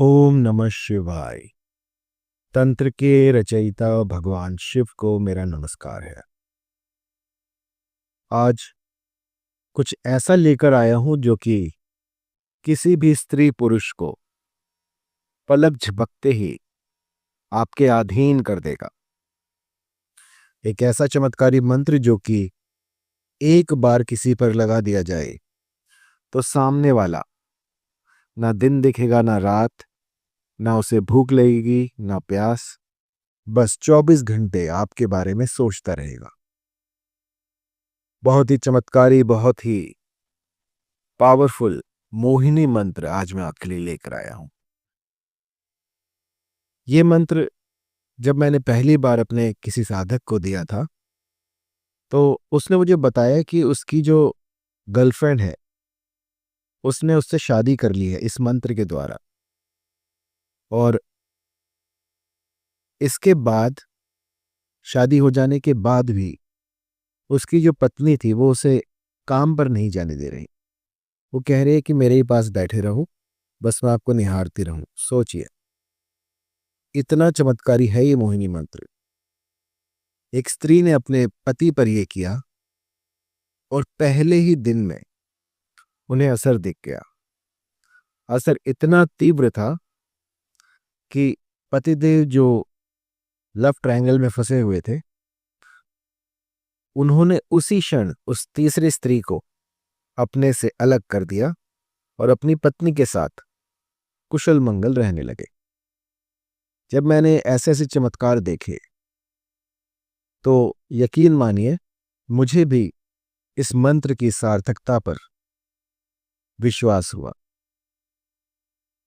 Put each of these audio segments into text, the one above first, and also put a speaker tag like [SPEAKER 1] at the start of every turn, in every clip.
[SPEAKER 1] ओम नमः शिवाय। तंत्र के रचयिता भगवान शिव को मेरा नमस्कार है। आज कुछ ऐसा लेकर आया हूं जो कि किसी भी स्त्री पुरुष को पलक झपकते ही आपके अधीन कर देगा। एक ऐसा चमत्कारी मंत्र जो कि एक बार किसी पर लगा दिया जाए तो सामने वाला ना दिन दिखेगा ना रात, ना उसे भूख लगेगी ना प्यास, बस 24 घंटे आपके बारे में सोचता रहेगा। बहुत ही चमत्कारी, बहुत ही पावरफुल मोहिनी मंत्र आज मैं आपके लिए लेकर आया हूं। ये मंत्र जब मैंने पहली बार अपने किसी साधक को दिया था तो उसने मुझे बताया कि उसकी जो गर्लफ्रेंड है उसने उससे शादी कर ली है इस मंत्र के द्वारा। और इसके बाद, शादी हो जाने के बाद भी उसकी जो पत्नी थी वो उसे काम पर नहीं जाने दे रही। वो कह रही है कि मेरे ही पास बैठे रहो, बस मैं आपको निहारती रहूं। सोचिए, इतना चमत्कारी है ये मोहिनी मंत्र। एक स्त्री ने अपने पति पर यह किया और पहले ही दिन में उन्हें असर दिख गया। असर इतना तीव्र था कि पतिदेव जो लव ट्रायंगल में फंसे हुए थे, उन्होंने उसी क्षण उस तीसरी स्त्री को अपने से अलग कर दिया और अपनी पत्नी के साथ कुशल मंगल रहने लगे। जब मैंने ऐसे ऐसे चमत्कार देखे तो यकीन मानिए, मुझे भी इस मंत्र की सार्थकता पर विश्वास हुआ।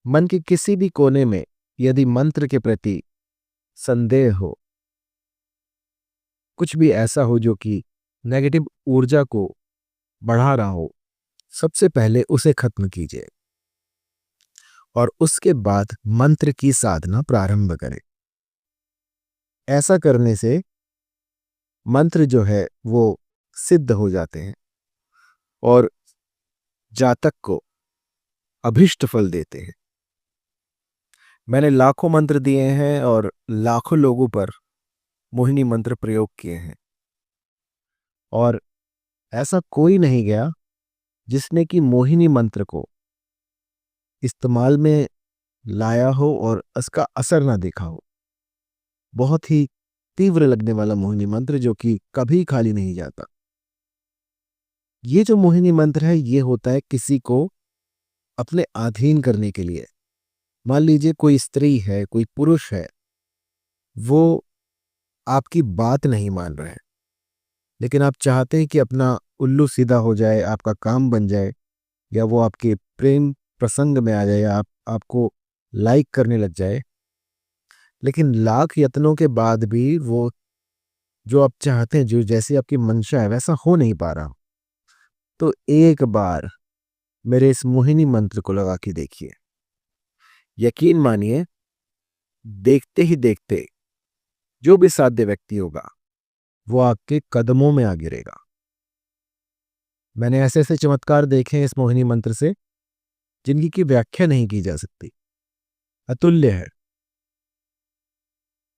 [SPEAKER 1] मन के किसी भी कोने में यदि मंत्र के प्रति संदेह हो, कुछ भी ऐसा हो जो कि नेगेटिव ऊर्जा को बढ़ा रहा हो, सबसे पहले उसे खत्म कीजिए और उसके बाद मंत्र की साधना प्रारंभ करें। ऐसा करने से मंत्र जो है वो सिद्ध हो जाते हैं और जातक को अभिष्ट फल देते हैं। मैंने लाखों मंत्र दिए हैं और लाखों लोगों पर मोहिनी मंत्र प्रयोग किए हैं और ऐसा कोई नहीं गया जिसने कि मोहिनी मंत्र को इस्तेमाल में लाया हो और उसका असर ना देखा हो। बहुत ही तीव्र लगने वाला मोहिनी मंत्र जो कि कभी खाली नहीं जाता। ये जो मोहिनी मंत्र है ये होता है किसी को अपने अधीन करने के लिए। मान लीजिए कोई स्त्री है, कोई पुरुष है, वो आपकी बात नहीं मान रहा है, लेकिन आप चाहते हैं कि अपना उल्लू सीधा हो जाए, आपका काम बन जाए, या वो आपके प्रेम प्रसंग में आ जाए, आपको लाइक करने लग जाए, लेकिन लाख यत्नों के बाद भी वो जो आप चाहते हैं, जो जैसी आपकी मंशा है वैसा हो नहीं पा रहा, तो एक बार मेरे इस मोहिनी मंत्र को लगा के देखिए। यकीन मानिए, देखते ही देखते जो भी साध्य व्यक्ति होगा वो आपके कदमों में आ गिरेगा। मैंने ऐसे ऐसे चमत्कार देखे हैं इस मोहिनी मंत्र से जिनकी की व्याख्या नहीं की जा सकती, अतुल्य है।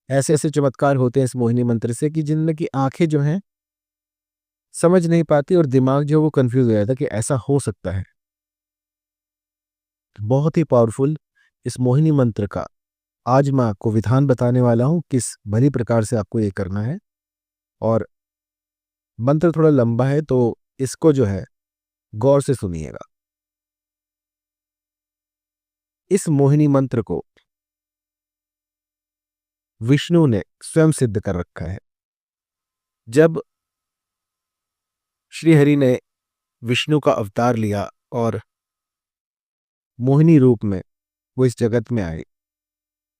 [SPEAKER 1] ऐसे ऐसे चमत्कार होते हैं इस मोहिनी मंत्र से कि जिनमें की आंखें जो हैं समझ नहीं पाती और दिमाग जो वो कंफ्यूज हो जाता कि ऐसा हो सकता है। बहुत ही पावरफुल इस मोहिनी मंत्र का आज मैं आपको विधान बताने वाला हूं, किस भली प्रकार से आपको ये करना है। और मंत्र थोड़ा लंबा है तो इसको जो है गौर से सुनिएगा। इस मोहिनी मंत्र को विष्णु ने स्वयं सिद्ध कर रखा है। जब श्रीहरि ने विष्णु का अवतार लिया और मोहिनी रूप में वो इस जगत में आए,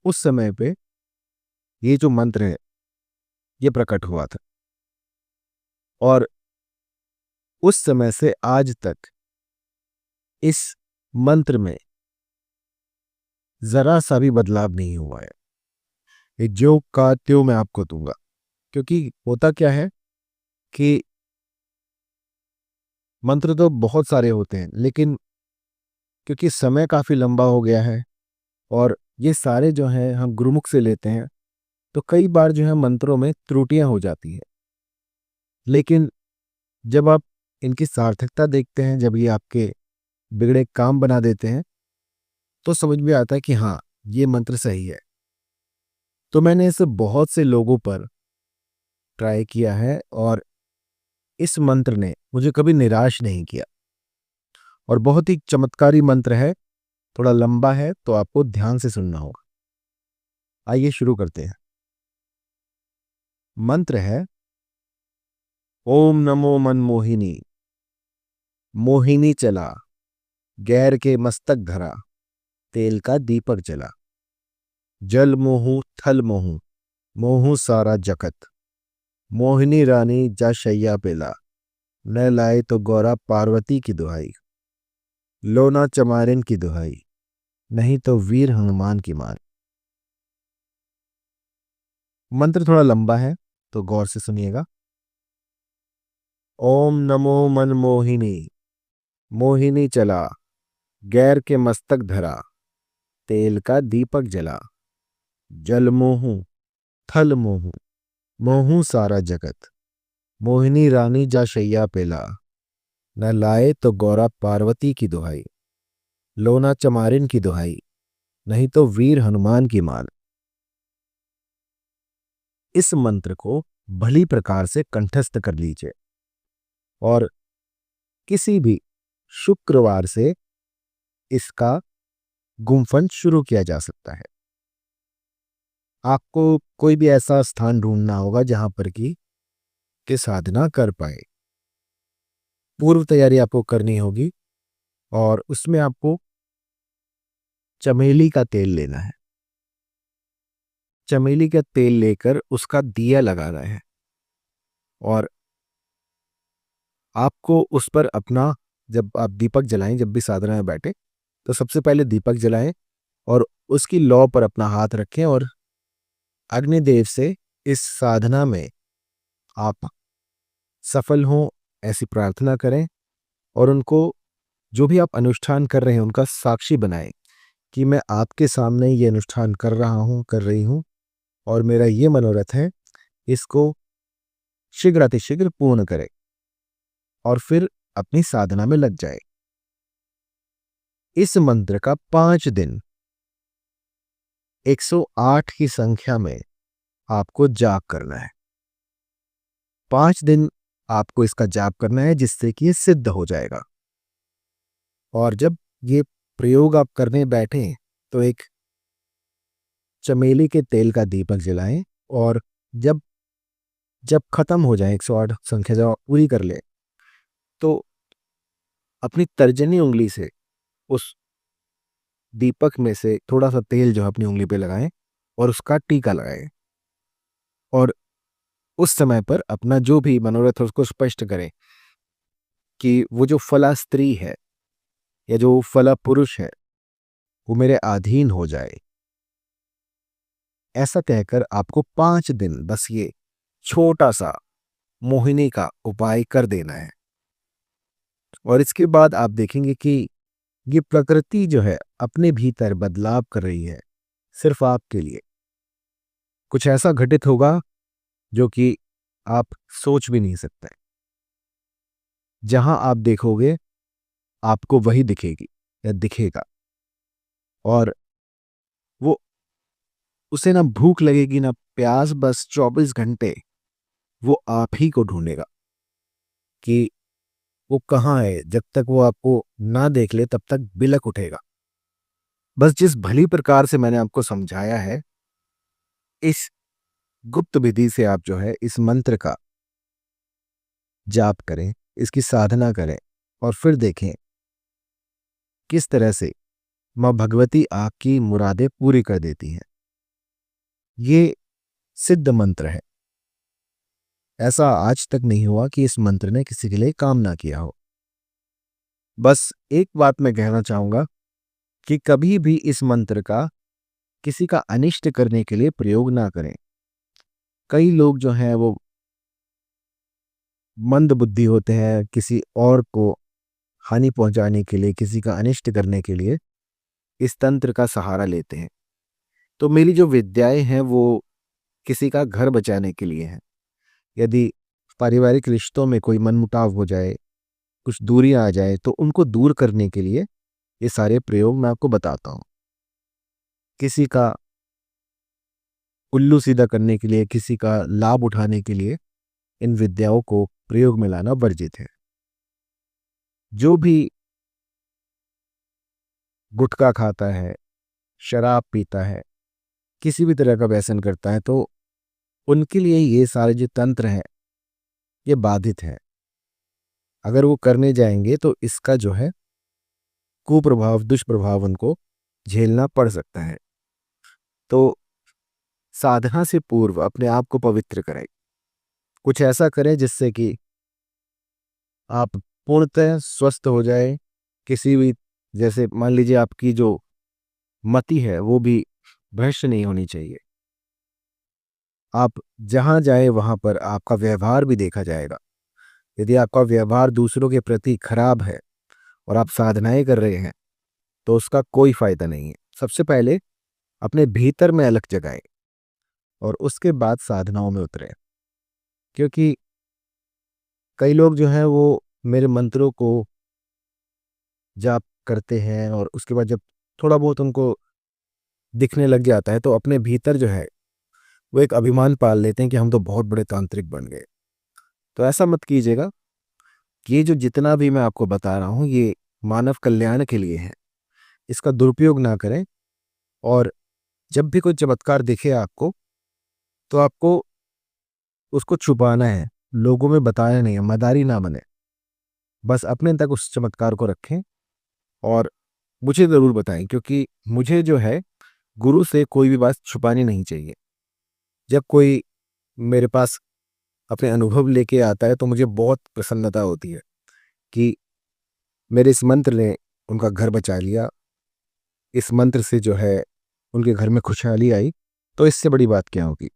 [SPEAKER 1] उस समय पे ये जो मंत्र है ये प्रकट हुआ था और उस समय से आज तक इस मंत्र में जरा सा भी बदलाव नहीं हुआ है। ये जो का त्यों मैं आपको दूंगा, क्योंकि होता क्या है कि मंत्र तो बहुत सारे होते हैं, लेकिन क्योंकि समय काफी लंबा हो गया है और ये सारे जो हैं हम गुरुमुख से लेते हैं, तो कई बार जो है मंत्रों में त्रुटियां हो जाती हैं। लेकिन जब आप इनकी सार्थकता देखते हैं, जब ये आपके बिगड़े काम बना देते हैं, तो समझ में आता है कि हाँ, ये मंत्र सही है। तो मैंने इसे बहुत से लोगों पर ट्राई किया है और इस मंत्र ने मुझे कभी निराश नहीं किया। और बहुत ही चमत्कारी मंत्र है, थोड़ा लंबा है तो आपको ध्यान से सुनना होगा। आइए शुरू करते हैं। मंत्र है ओम नमो मनमोहिनी। मोहिनी चला, गैर के मस्तक धरा, तेल का दीपक जला। जल मोहू थल मोहू, मोहू सारा जगत। मोहिनी रानी जा शैया पेला, न लाए तो गौरा पार्वती की दुहाई। लोना चमारिन की दुहाई, नहीं तो वीर हनुमान की मान। मंत्र थोड़ा लंबा है तो गौर से सुनिएगा। ओम नमो मनमोहिनी। मोहिनी चला, गैर के मस्तक धरा, तेल का दीपक जला। जल मोहू थल मोहू, मोहू सारा जगत। मोहिनी रानी जा शैया पेला, न लाए तो गौरा पार्वती की दुहाई। लोना चमारिन की दुहाई, नहीं तो वीर हनुमान की मान। इस मंत्र को भली प्रकार से कंठस्थ कर लीजिए और किसी भी शुक्रवार से इसका गुम्फन शुरू किया जा सकता है। आपको कोई भी ऐसा स्थान ढूंढना होगा जहां पर कि साधना कर पाए। पूर्व तैयारी आपको करनी होगी और उसमें आपको चमेली का तेल लेना है। चमेली का तेल लेकर उसका दिया लगाना है और आपको उस पर अपना, जब आप दीपक जलाएं, जब भी साधना में बैठे तो सबसे पहले दीपक जलाएं और उसकी लौ पर अपना हाथ रखें और अग्निदेव से इस साधना में आप सफल हों ऐसी प्रार्थना करें और उनको, जो भी आप अनुष्ठान कर रहे हैं, उनका साक्षी बनाएं कि मैं आपके सामने ये अनुष्ठान कर रहा हूं, कर रही हूं और मेरा ये मनोरथ है, इसको शीघ्र अतिशीघ्र पूर्ण करें और फिर अपनी साधना में लग जाए। इस मंत्र का 5 दिन 108 की संख्या में आपको जाप करना है। 5 दिन आपको इसका जाप करना है जिससे कि ये सिद्ध हो जाएगा। और जब ये प्रयोग आप करने बैठे तो एक चमेली के तेल का दीपक जलाएं और जब जब खत्म हो जाए, 108 संख्या जब आप पूरी कर ले, तो अपनी तर्जनी उंगली से उस दीपक में से थोड़ा सा तेल जो है अपनी उंगली पे लगाएं और उसका टीका लगाएं और उस समय पर अपना जो भी मनोरथ है उसको स्पष्ट करें कि वो जो फला स्त्री है या जो फला पुरुष है वो मेरे अधीन हो जाए। ऐसा कहकर आपको 5 दिन बस ये छोटा सा मोहिनी का उपाय कर देना है और इसके बाद आप देखेंगे कि ये प्रकृति जो है अपने भीतर बदलाव कर रही है सिर्फ आपके लिए। कुछ ऐसा घटित होगा जो कि आप सोच भी नहीं सकते। जहां आप देखोगे आपको वही दिखेगी या दिखेगा और वो, उसे ना भूख लगेगी ना प्यास, बस 24 घंटे वो आप ही को ढूंढेगा कि वो कहाँ है। जब तक वो आपको ना देख ले तब तक बिलक उठेगा। बस जिस भली प्रकार से मैंने आपको समझाया है, इस गुप्त विधि से आप जो है इस मंत्र का जाप करें, इसकी साधना करें और फिर देखें किस तरह से माँ भगवती आपकी मुरादें पूरी कर देती हैं। ये सिद्ध मंत्र है। ऐसा आज तक नहीं हुआ कि इस मंत्र ने किसी के लिए काम ना किया हो। बस एक बात मैं कहना चाहूंगा कि कभी भी इस मंत्र का किसी का अनिष्ट करने के लिए प्रयोग ना करें। कई लोग जो हैं वो मंद बुद्धि होते हैं, किसी और को हानि पहुंचाने के लिए, किसी का अनिष्ट करने के लिए इस तंत्र का सहारा लेते हैं। तो मेरी जो विद्याएं हैं वो किसी का घर बचाने के लिए हैं। यदि पारिवारिक रिश्तों में कोई मनमुटाव हो जाए, कुछ दूरियां आ जाए, तो उनको दूर करने के लिए ये सारे प्रयोग मैं आपको बताता हूँ। किसी का उल्लू सीधा करने के लिए, किसी का लाभ उठाने के लिए इन विद्याओं को प्रयोग में लाना वर्जित है। जो भी गुटखा खाता है, शराब पीता है, किसी भी तरह का व्यसन करता है, तो उनके लिए ये सारे जो तंत्र हैं ये बाधित है। अगर वो करने जाएंगे तो इसका जो है कुप्रभाव, दुष्प्रभाव उनको झेलना पड़ सकता है। तो साधना से पूर्व अपने आप को पवित्र करें। कुछ ऐसा करें जिससे कि आप पूर्णतः स्वस्थ हो जाए। किसी भी, जैसे मान लीजिए आपकी जो मति है वो भी भ्रष्ट नहीं होनी चाहिए। आप जहां जाए वहां पर आपका व्यवहार भी देखा जाएगा। यदि आपका व्यवहार दूसरों के प्रति खराब है और आप साधनाएं कर रहे हैं तो उसका कोई फायदा नहीं है। सबसे पहले अपने भीतर में अलख जगाएं और उसके बाद साधनाओं में उतरें। क्योंकि कई लोग जो हैं वो मेरे मंत्रों को जाप करते हैं और उसके बाद जब थोड़ा बहुत उनको दिखने लग जाता है तो अपने भीतर जो है वो एक अभिमान पाल लेते हैं कि हम तो बहुत बड़े तांत्रिक बन गए। तो ऐसा मत कीजिएगा। ये जो जितना भी मैं आपको बता रहा हूँ ये मानव कल्याण के लिए है। इसका दुरुपयोग ना करें। और जब भी कोई चमत्कार दिखे आपको तो आपको उसको छुपाना है, लोगों में बताना नहीं है, मदारी ना बने। बस अपने तक उस चमत्कार को रखें और मुझे ज़रूर बताएं, क्योंकि मुझे जो है गुरु से कोई भी बात छुपानी नहीं चाहिए। जब कोई मेरे पास अपने अनुभव लेके आता है तो मुझे बहुत प्रसन्नता होती है कि मेरे इस मंत्र ने उनका घर बचा लिया, इस मंत्र से जो है उनके घर में खुशहाली आई। तो इससे बड़ी बात क्या होगी।